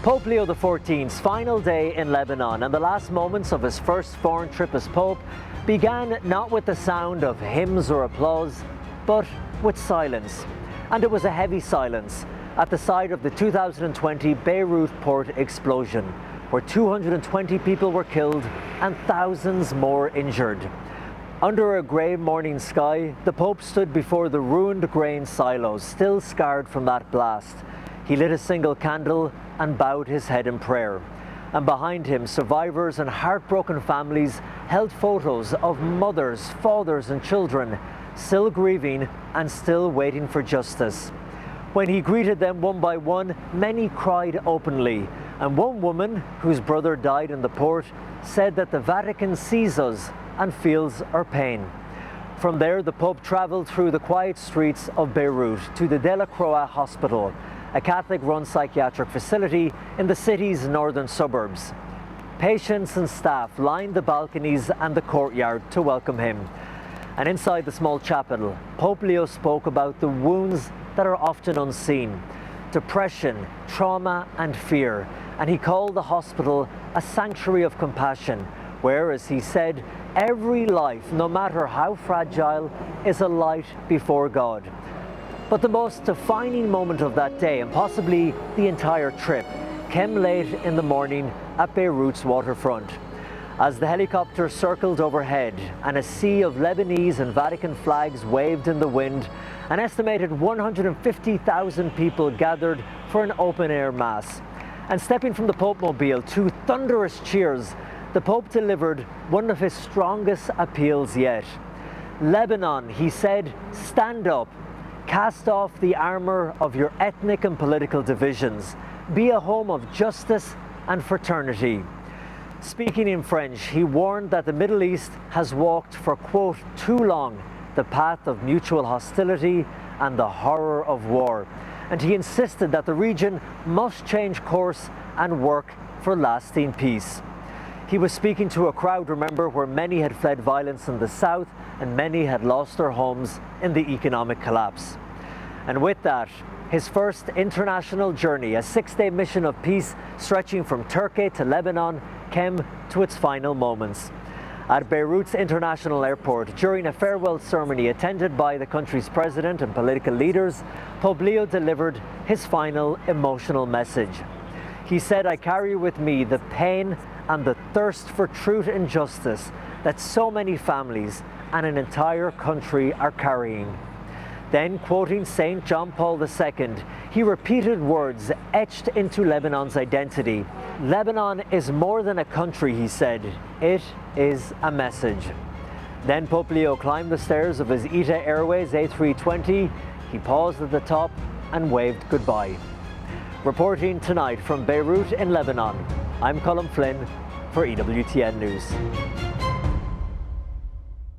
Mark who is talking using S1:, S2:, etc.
S1: Pope Leo XIV's final day in Lebanon and the last moments of his first foreign trip as Pope began not with the sound of hymns or applause, but with silence. And it was a heavy silence at the site of the 2020 Beirut port explosion, where 220 people were killed and thousands more injured. Under a grey morning sky, the Pope stood before the ruined grain silos, still scarred from that blast. He lit a single candle and bowed his head in prayer. And behind him, survivors and heartbroken families held photos of mothers, fathers and children, still grieving and still waiting for justice. When he greeted them one by one, many cried openly. And one woman, whose brother died in the port, said that the Vatican sees us and feels our pain. From there, the Pope travelled through the quiet streets of Beirut to the Croix Hospital, a Catholic-run psychiatric facility in the city's northern suburbs. Patients and staff lined the balconies and the courtyard to welcome him. And inside the small chapel, Pope Leo spoke about the wounds that are often unseen, depression, trauma and fear, and he called the hospital a sanctuary of compassion, where, as he said, every life, no matter how fragile, is a light before God. But the most defining moment of that day, and possibly the entire trip, came late in the morning at Beirut's waterfront. As the helicopter circled overhead and a sea of Lebanese and Vatican flags waved in the wind, an estimated 150,000 people gathered for an open-air mass. And stepping from the Pope mobile to thunderous cheers, the Pope delivered one of his strongest appeals yet. Lebanon, he said, stand up. Cast off the armour of your ethnic and political divisions. Be a home of justice and fraternity. Speaking in French, he warned that the Middle East has walked for, quote, too long the path of mutual hostility and the horror of war. And he insisted that the region must change course and work for lasting peace. He was speaking to a crowd, remember, where many had fled violence in the south and many had lost their homes in the economic collapse. And with that, his first international journey, a 6-day mission of peace stretching from Turkey to Lebanon, came to its final moments. At Beirut's international airport, during a farewell ceremony attended by the country's president and political leaders, Pope Leo delivered his final emotional message. He said, "I carry with me the pain and the thirst for truth and justice that so many families and an entire country are carrying." Then, quoting St. John Paul II, he repeated words etched into Lebanon's identity. Lebanon is more than a country, he said. It is a message. Then Pope Leo climbed the stairs of his ETA Airways A320. He paused at the top and waved goodbye. Reporting tonight from Beirut in Lebanon, I'm Colm Flynn for EWTN News.